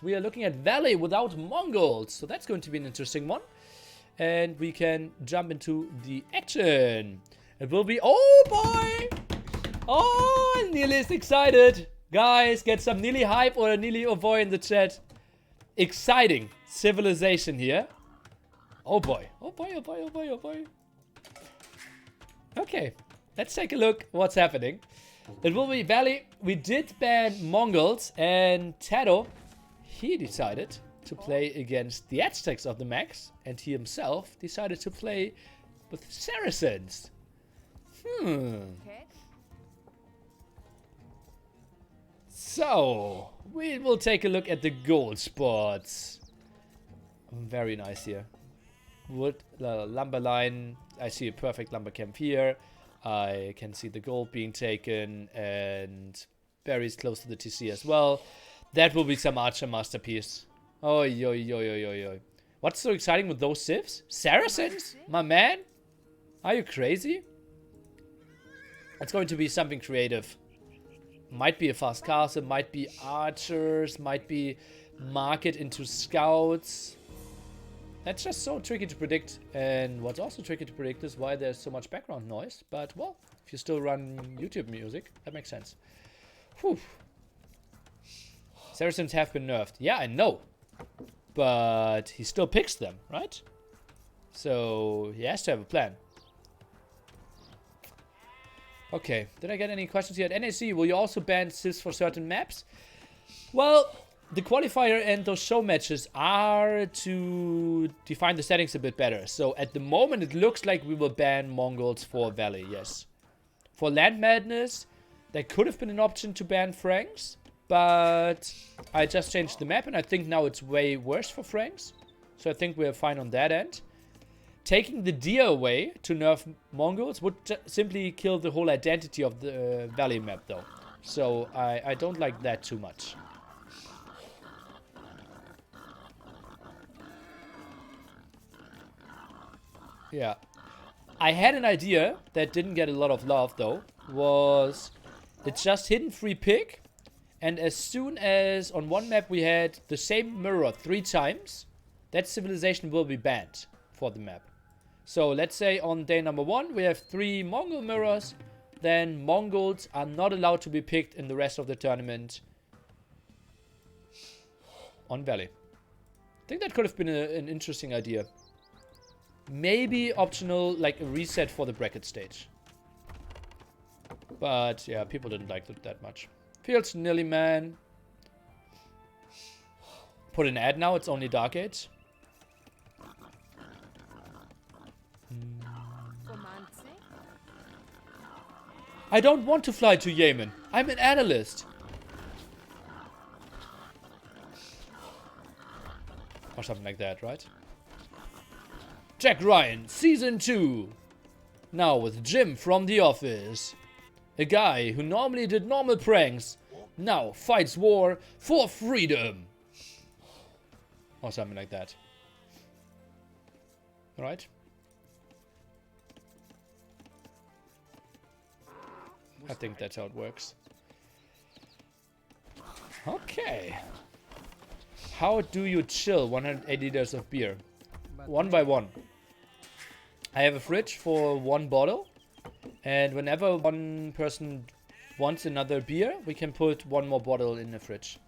we are looking at Valley without Mongols. So that's going to be an interesting one. And we can jump into the action. It will be... Oh, boy! Oh, Neely is excited. Guys, get some Neely hype or Neely Ovoy in the chat. Exciting civilization here. Oh, boy. Oh, boy, oh, boy, oh, boy, oh, boy. Okay, let's take a look what's happening. It will be Valley. We did ban Mongols, and TaToH, he decided to play against the Aztecs of TheMax, and he himself decided to play with Saracens. So, we will take a look at the gold spots. Very nice here. Wood, lumber line. I see a perfect lumber camp here. I can see the gold being taken, and berries close to the TC as well. That will be some archer masterpiece. Oh, yo, yo, yo, yo, yo. What's so exciting with those civs? Saracens? My man? Are you crazy? It's going to be something creative. Might be a fast castle, might be archers, might be market into scouts. That's just so tricky to predict. And what's also tricky to predict is why there's so much background noise. But, well, if you still run YouTube music, that makes sense. Whew. Saracens have been nerfed. Yeah, I know. But he still picks them, right? So he has to have a plan. Okay, did I get any questions here at NAC? Will you also ban civs for certain maps? Well, the qualifier and those show matches are to define the settings a bit better. So at the moment it looks like we will ban Mongols for Valley, yes. For Land Madness, there could have been an option to ban Franks. But I just changed the map, and I think now it's way worse for Franks. So I think we're fine on that end. Taking the deer away to nerf Mongols would simply kill the whole identity of the Valley map, though. So I don't like that too much. Yeah. I had an idea that didn't get a lot of love, though. Was it's just hidden free pick. And as soon as on one map we had the same mirror 3 times, that civilization will be banned for the map. So let's say on day number 1 we have 3 Mongol mirrors, then Mongols are not allowed to be picked in the rest of the tournament on Valley. I think that could have been an interesting idea. Maybe optional, like a reset for the bracket stage. But yeah, people didn't like it that much. Fields nearly, man. Put an ad now, it's only Dark Age. I don't want to fly to Yemen. I'm an analyst. Or something like that, right? Jack Ryan, Season 2. Now with Jim from The Office. A guy who normally did normal pranks now fights war for freedom. Or something like that. Alright. I think that's how it works. Okay. How do you chill 180 liters of beer? One by one. I have a fridge for 1 bottle. And whenever one person wants another beer, we can put 1 more bottle in the fridge.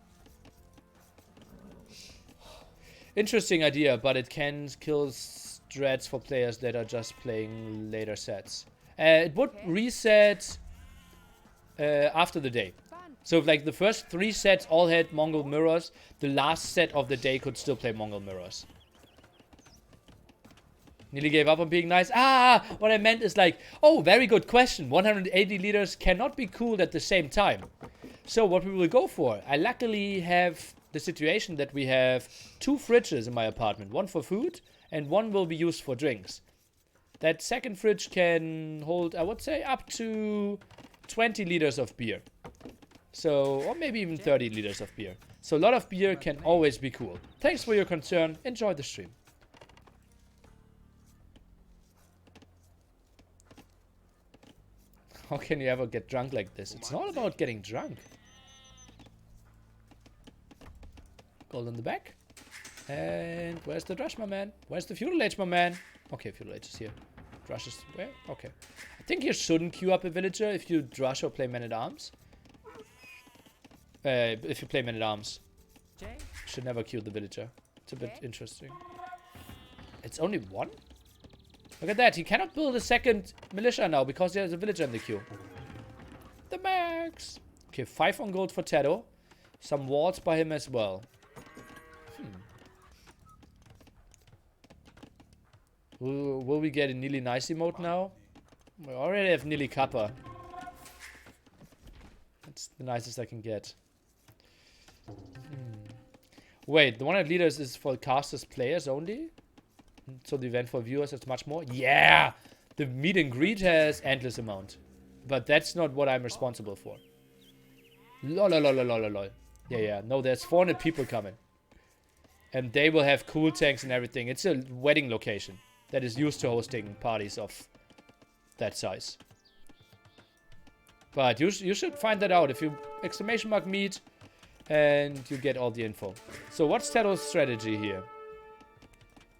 Interesting idea, but it can kill strats for players that are just playing later sets. It would reset after the day. So if like the first 3 sets all had Mongol mirrors, the last set of the day could still play Mongol mirrors. Nearly gave up on being nice. Ah, what I meant is like, oh, very good question. 180 liters cannot be cooled at the same time. So what we will go for, I luckily have the situation that we have 2 fridges in my apartment. 1 for food and 1 will be used for drinks. That second fridge can hold, I would say, up to 20 liters of beer. So, or maybe even 30 liters of beer. So a lot of beer can always be cool. Thanks for your concern. Enjoy the stream. How can you ever get drunk like this? It's not about getting drunk. Gold in the back. And where's the Drush, my man? Where's the Feudal Age, my man? Okay, Feudal Age is here. Drush is where? Okay. I think you shouldn't queue up a villager if you Drush or play Man-at-Arms. If you play Man-at-Arms. You should never queue the villager. It's a bit interesting. It's only one? Look at that. He cannot build a second militia now because there's a villager in the queue. TheMax. Okay, 5 on gold for TaToH. Some walls by him as well. Will we get a nearly nice emote now? We already have nearly Kappa. That's the nicest I can get. Wait, the 100 leaders is for casters players only? So the event for viewers is much more? Yeah! The meet and greet has endless amount. But that's not what I'm responsible for. Lol. Yeah. No, there's 400 people coming. And they will have cool tanks and everything. It's a wedding location that is used to hosting parties of that size. But you should find that out if you ! meet and you get all the info. So what's TaToH's strategy here?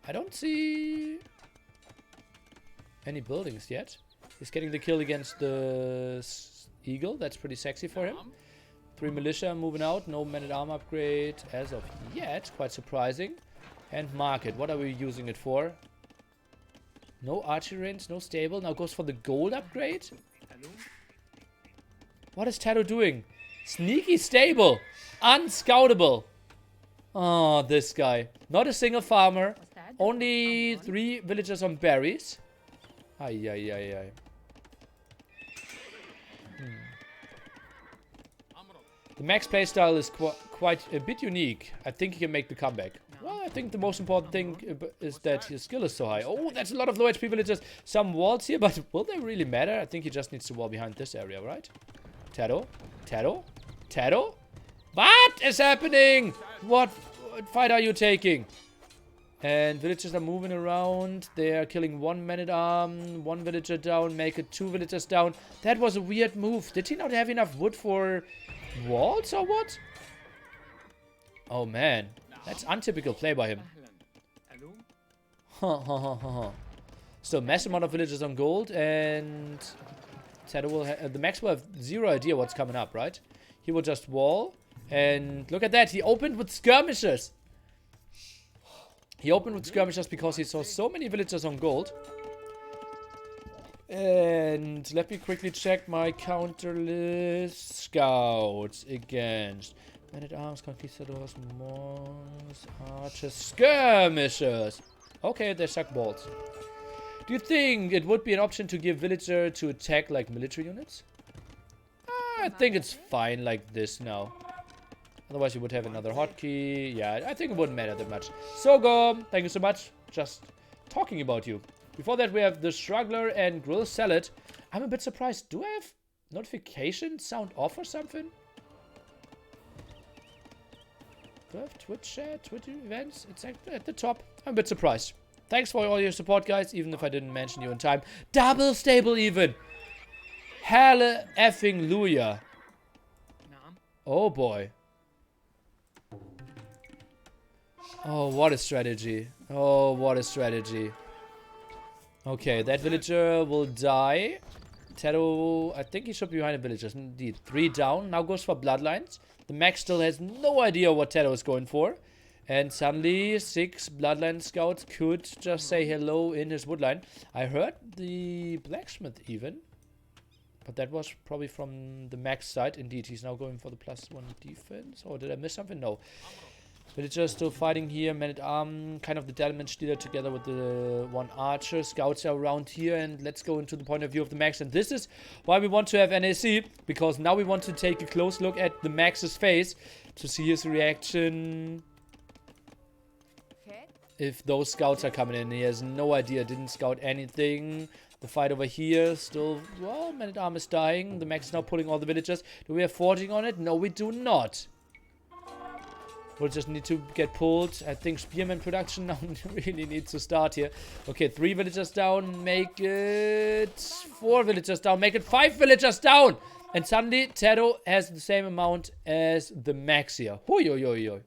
I don't see any buildings yet. He's getting the kill against the Eagle. That's pretty sexy for him. 3 militia moving out. No Man-at-Arm upgrade as of yet. Quite surprising. And market. What are we using it for? No archery range, no stable. Now goes for the gold upgrade. What is TaToH doing? Sneaky stable. Unscoutable. Oh, this guy. Not a single farmer. Only 3 villagers on berries. Ay. The Max playstyle is quite a bit unique. I think he can make the comeback. Well, I think the most important thing is that his skill is so high. Oh, that's a lot of low HP villagers. Some walls here, but will they really matter? I think he just needs to wall behind this area, right? TaToH? What is happening? What fight are you taking? And villagers are moving around. They are killing 1 Man-at-Arm, 1 villager down, make it 2 villagers down. That was a weird move. Did he not have enough wood for walls or what? Oh man, that's untypical play by him. So massive amount of villagers on gold, and TaToH will the Max will have 0 idea what's coming up, right? He will just wall, and look at that. He opened with skirmishers. Because he saw so many villagers on gold. And let me quickly check my counter list. Scouts against Man-at-Arms, Conquistadors, Moors, Archers, Skirmishers. Okay, they suck balls. Do you think it would be an option to give villager to attack like military units? I think it's fine like this now. Otherwise, you would have another hotkey. Yeah, I think it wouldn't matter that much. Sogom, thank you so much. Just talking about you. Before that, we have the Struggler and Grill Salad. I'm a bit surprised. Do I have notification sound off or something? Do I have Twitch chat, Twitch events? It's at the top. I'm a bit surprised. Thanks for all your support, guys, even if I didn't mention you in time. Double stable even. Halle effing Luja. Oh boy. Oh, what a strategy. Okay, that villager will die. TaToH, I think he should be behind the villagers. Indeed, 3 down. Now goes for bloodlines. The Max still has no idea what TaToH is going for. And suddenly, 6 bloodline scouts could just say hello in his woodline. I heard the blacksmith even. But that was probably from the Max side. Indeed, he's now going for the +1 defense. Or did I miss something? No. Villagers still fighting here. Man-at-Arm, kind of the damage dealer together with the 1 archer. Scouts are around here, and let's go into the point of view of the Max. And this is why we want to have NAC, because now we want to take a close look at the Max's face to see his reaction if those scouts are coming in. He has no idea, didn't scout anything. The fight over here still, well, Man-at-Arm is dying. The Max is now pulling all the villagers. Do we have forging on it? No, we do not. We'll just need to get pulled. I think Spearman production now really needs to start here. Okay, 3 villagers down. Make it 4 villagers down. Make it 5 villagers down. And suddenly, TaToH has the same amount as the Max here. Hoi.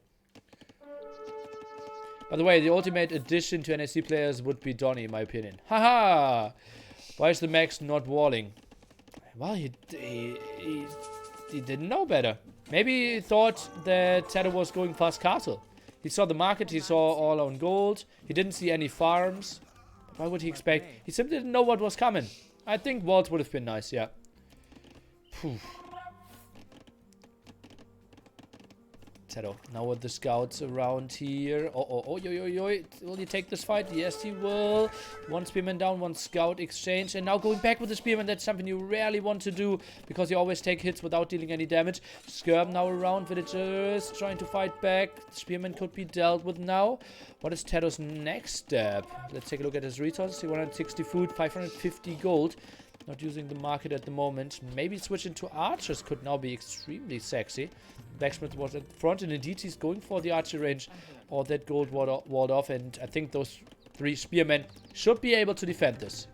By the way, the ultimate addition to NSC players would be Donny, in my opinion. Haha! Why is TheMax not walling? Well, he didn't know better. Maybe he thought that TaToH was going fast castle. He saw the market, he saw all on gold. He didn't see any farms. Why would he expect? He simply didn't know what was coming. I think walls would have been nice, yeah. Phew. TaToH. Now with the scouts around here. Oh, yo. Will he take this fight? Yes, he will. One spearman down, one scout exchange. And now going back with the spearman. That's something you rarely want to do, because you always take hits without dealing any damage. Skirm now around. Villagers trying to fight back. Spearman could be dealt with now. What is TaToH's next step? Let's take a look at his resources. 160 food, 550 gold. Not using the market at the moment. Maybe switching to archers could now be extremely sexy. Blacksmith was at front, and indeed he's going for the archer range. All that gold walled off, and I think those 3 spearmen should be able to defend this.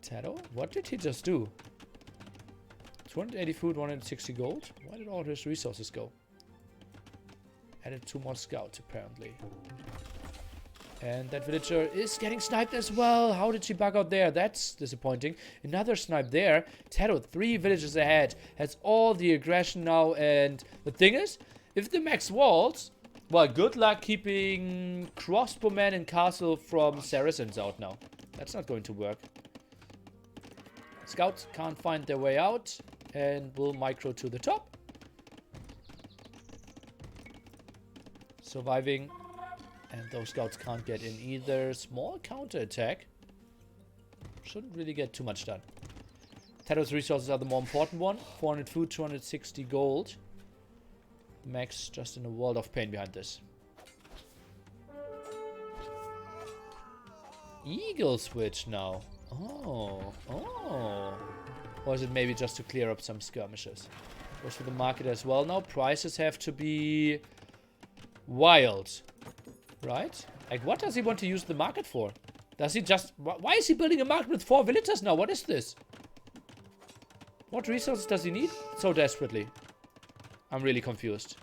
TaToH? What did he just do? 280 food, 160 gold? Where did all his resources go? Added 2 more scouts, apparently. And that villager is getting sniped as well. How did she bug out there? That's disappointing. Another snipe there. TaToH, 3 villages ahead. Has all the aggression now. And the thing is, if TheMax walls, well, good luck keeping crossbowmen and castle from Saracens out now. That's not going to work. Scouts can't find their way out. And will micro to the top. Surviving. And those scouts can't get in either. Small counterattack. Shouldn't really get too much done. TaToH's resources are the more important one. 400 food, 260 gold. Max just in a world of pain behind this. Eagle switch now. Oh. Or is it maybe just to clear up some skirmishes? Goes for the market as well now. Prices have to be wild. Right? Like, what does he want to use the market for? Does he just... Why is he building a market with 4 villagers now? What is this? What resources does he need so desperately? I'm really confused.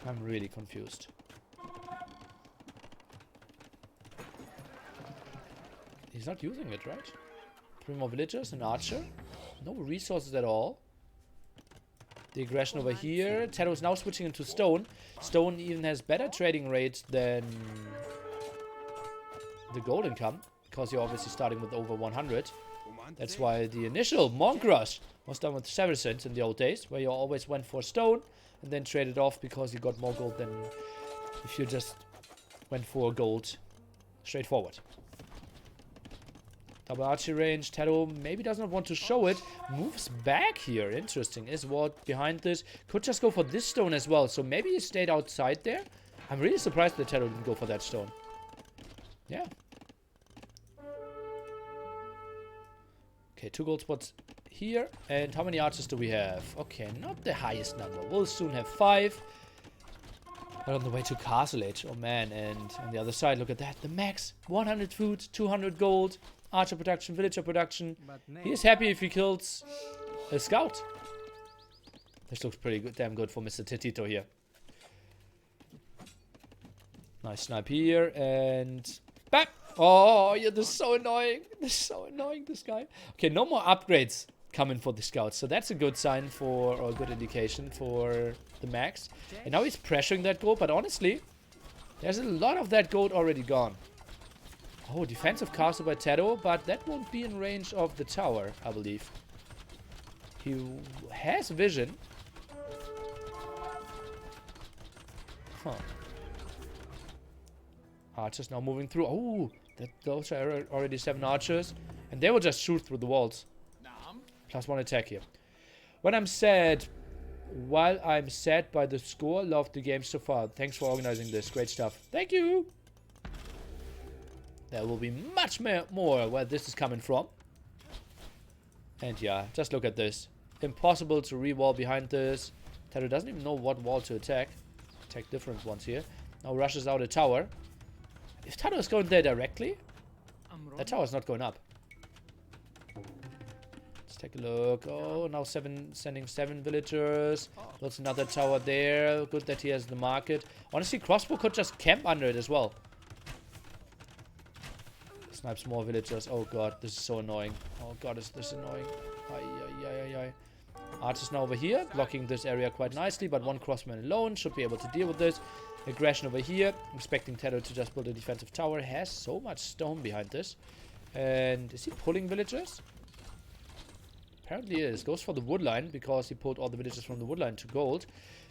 I'm really confused. He's not using it, right? 3 more villagers, an archer. No resources at all. The aggression over here. TaToH is now switching into stone. Stone even has better trading rates than the gold income, because you're obviously starting with over 100. That's why the initial Monk Rush was done with Saracens in the old days, where you always went for stone and then traded off because you got more gold than if you just went for gold straightforward. Double archery range. TaToH maybe does not want to show it. Moves back here. Interesting. Is what behind this? Could just go for this stone as well. So maybe he stayed outside there. I'm really surprised that TaToH didn't go for that stone. Yeah. Okay, 2 gold spots here. And how many archers do we have? Okay, not the highest number. We'll soon have 5. But on the way to Castle Age. Oh man. And on the other side, look at that. TheMax. 100 food, 200 gold. Archer production, villager production. He is happy if he kills a scout. This looks pretty good, damn good for Mr. TaToH here. Nice snipe here, and bam! Oh, yeah, this is so annoying. This is so annoying, this guy. Okay, no more upgrades coming for the scouts, so that's a good sign for, or a good indication for TheMax. And now he's pressuring that gold, but honestly, there's a lot of that gold already gone. Oh, defensive castle by TaToH, but that won't be in range of the tower, I believe. He has vision. Huh. Archers now moving through. Oh, those are already 7 archers. And they will just shoot through the walls. +1 attack here. When I'm sad, while I'm sad by the score, love the game so far. Thanks for organizing this. Great stuff. Thank you. There will be much more where this is coming from. And yeah, just look at this. Impossible to re-wall behind this. TaToH doesn't even know what wall to attack. Attack different ones here. Now rushes out a tower. If TaToH is going there directly, that tower is not going up. Let's take a look. Oh, now sending 7 villagers. There's another tower there. Good that he has the market. Honestly, crossbow could just camp under it as well. Snipes more villagers. Oh god, this is so annoying. Oh god, is this annoying. Ay. Archers now over here, blocking this area quite nicely, but one crossman alone should be able to deal with this. Aggression over here, expecting TaToH to just build a defensive tower. Has so much stone behind this. And is he pulling villagers? Apparently he is. Goes for the wood line because he pulled all the villagers from the wood line to gold.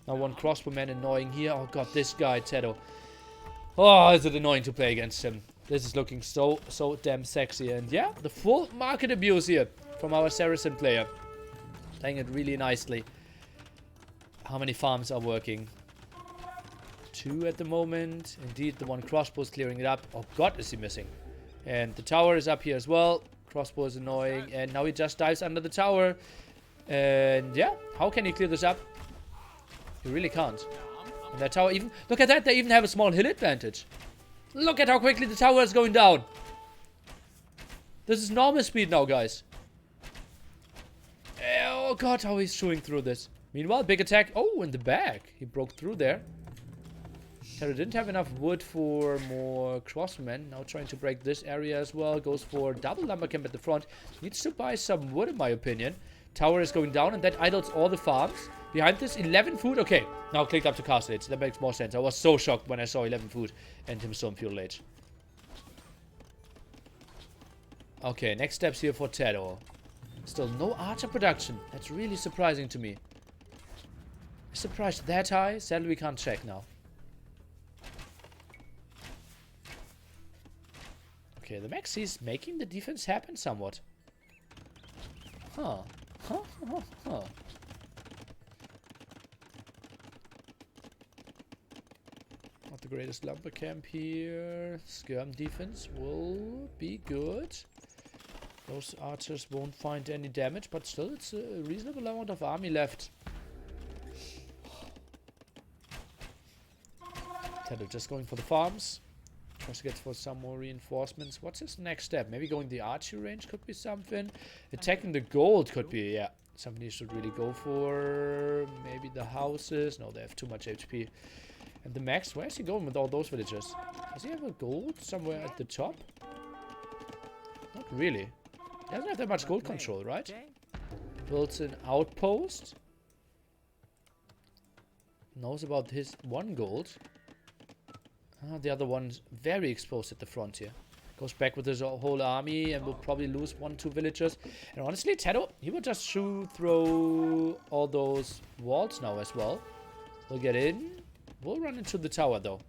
Now one crossbowman annoying here. Oh god, this guy, TaToH. Oh, is it annoying to play against him. This is looking so damn sexy. And yeah, the full market abuse here from our Saracen player. Playing it really nicely. How many farms are working? 2 at the moment. Indeed, the one crossbow is clearing it up. Oh god, is he missing. And the tower is up here as well. Crossbow is annoying. And now he just dives under the tower. And yeah, how can he clear this up? He really can't. And that tower even... Look at that, they even have a small hill advantage. Look at how quickly the tower is going down. This is normal speed now, guys. Oh god, how he's chewing through this. Meanwhile, big attack. Oh, in the back. He broke through there. TaToH didn't have enough wood for more crossmen. Now trying to break this area as well. Goes for double lumber camp at the front. Needs to buy some wood, in my opinion. Tower is going down, and that idles all the farms. Behind this, 11 food. Okay, now clicked up to castle age. That makes more sense. I was so shocked when I saw 11 food and him still in feudal age. Okay, next steps here for TaToH. Still no archer production. That's really surprising to me. Is the price that high? Sadly, we can't check now. Okay, the Max is making the defense happen somewhat. Huh. Not the greatest lumber camp here. Skirm defense will be good. Those archers won't find any damage, but still it's a reasonable amount of army left. TaToH just going for the farms. Tries to get for some more reinforcements. What's his next step? Maybe going the archery range could be something. Attacking the gold could be, yeah, something he should really go for. Maybe the houses. No, they have too much HP. And the Max, where is he going with all those villagers? Does he have a gold somewhere at the top? Not really. He doesn't have that much gold control, right? Builds an outpost. Knows about his 1 gold. The other one's very exposed at the front here. Goes back with his whole army and will probably lose 1-2 villagers. And honestly, TaToH, he will just shoot through all those walls now as well. We'll get in. We'll run into the tower though.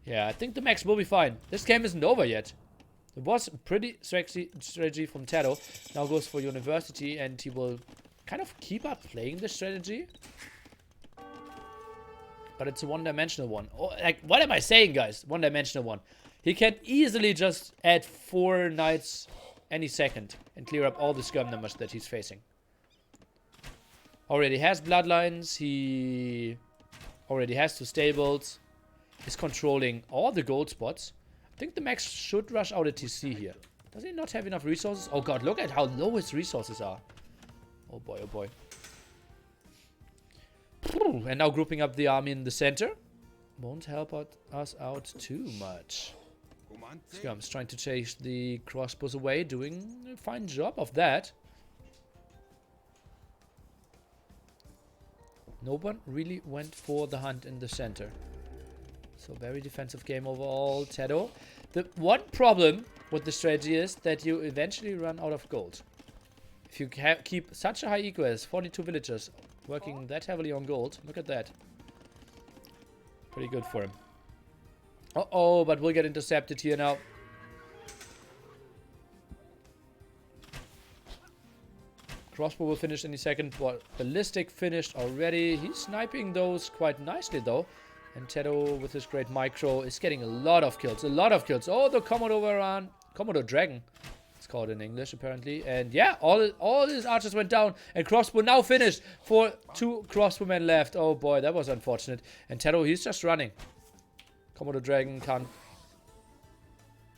Yeah, I think the Max will be fine. This game isn't over yet. It was a pretty sexy strategy from TaToH. Now goes for university and he will kind of keep up playing the strategy. But it's a one-dimensional one. Oh, like, what am I saying, guys? One-dimensional one. He can easily just add 4 knights any second and clear up all the skirm numbers that he's facing. Already has bloodlines. He already has 2 stables. He's controlling all the gold spots. I think the Max should rush out a TC here. Does he not have enough resources? Oh god, look at how low his resources are. Oh boy, oh boy. And now grouping up the army in the center. Won't help us out too much. Skirm's trying to chase the crossbows away. Doing a fine job of that. No one really went for the hunt in the center. So very defensive game overall. TaToH. The one problem with the strategy is that you eventually run out of gold. If you keep such a high eco as 42 villagers working that heavily on gold. Look at that. Pretty good for him. Uh-oh, but we'll get intercepted here now. Crossbow will finish any second. But ballistic finished already. He's sniping those quite nicely though. And TaToH with his great micro is getting a lot of kills. A lot of kills. Oh, the Komodo Dragon. It's called in English apparently. And yeah, all his archers went down. And crossbow now finished for 2 crossbowmen left. Oh boy, that was unfortunate. And TaToH, he's just running. Komodo Dragon can't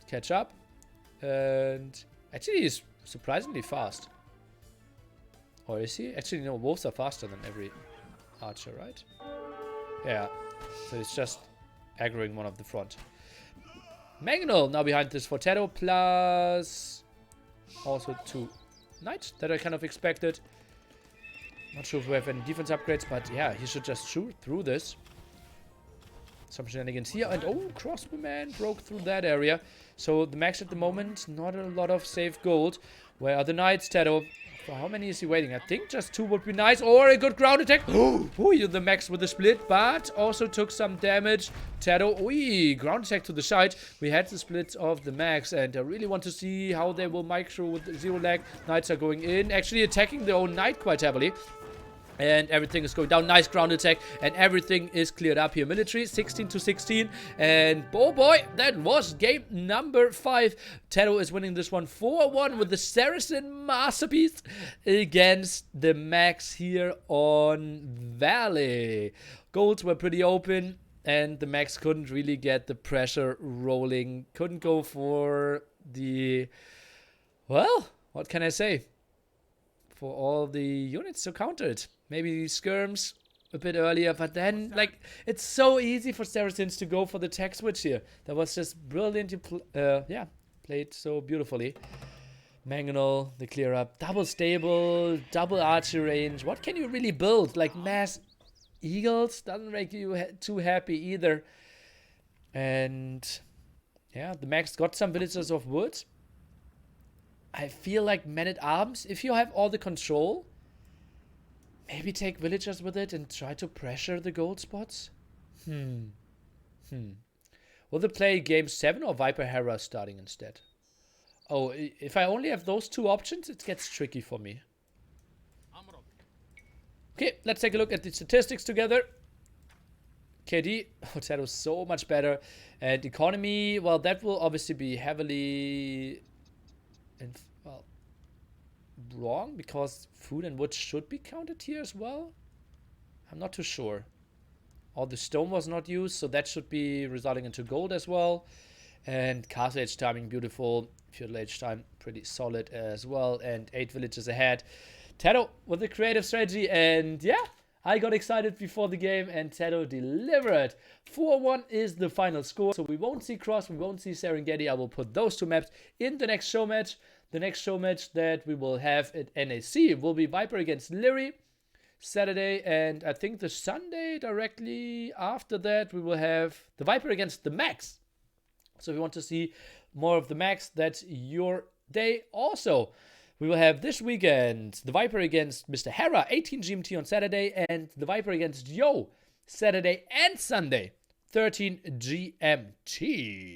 catch up. And actually he's surprisingly fast. Or is he? Actually, no, wolves are faster than every archer, right? Yeah. So it's just aggroing one of the front. Mangonel now behind this for TaToH, plus also 2 knights that I kind of expected. Not sure if we have any defense upgrades, but yeah, he should just shoot through this. Some shenanigans here, and oh, crossbowman broke through that area. So the max at the moment, not a lot of safe gold. Where are the knights, TaToH? For how many is he waiting? I think just 2 would be nice, or a good ground attack. Oh, you're the max with the split, but also took some damage. TaToH, oi, ground attack to the side. We had the split of the max, and I really want to see how they will micro with 0 lag. Knights are going in, actually attacking their own knight quite heavily. And everything is going down. Nice ground attack. And everything is cleared up here. Military, 16 to 16. And oh boy, that was game number 5. TaToH is winning this one 4-1 with the Saracen masterpiece against the Max here on Valley. Goals were pretty open. And the Max couldn't really get the pressure rolling. Couldn't go for the... Well, what can I say? For all the units to counter it. Maybe skirms a bit earlier, but then, like, it's so easy for Saracens to go for the tech switch here. That was just brilliant. Yeah, played so beautifully. Mangonel, the clear up, double stable, double archer range. What can you really build? Like, mass eagles doesn't make you too happy either. And yeah, the Max got some villagers of wood. I feel like men-at-arms, if you have all the control, maybe take villagers with it and try to pressure the gold spots? Will they play game 7 or Viper Hera starting instead? Oh, if I only have those 2 options, it gets tricky for me. Okay, let's take a look at the statistics together. KD, oh, that was so much better. And economy, well, that will obviously be heavily... well, wrong, because food and wood should be counted here as well. I'm not too sure. All the stone was not used, so that should be resulting into gold as well. And castle age timing, beautiful. Feudal age time, pretty solid as well. And 8 villages ahead. TaToH with the creative strategy, and yeah, I got excited before the game, and TaToH delivered. 4-1 is the final score. So we won't see Cross, we won't see Serengeti. I will put those 2 maps in the next show match. The next show match that we will have at NAC will be Viper against Leary Saturday. And I think the Sunday directly after that, we will have the Viper against the Max. So if you want to see more of the Max, that's your day. Also, we will have this weekend the Viper against Mr. Hera, 18 GMT on Saturday, and the Viper against Yo, Saturday and Sunday, 13 GMT.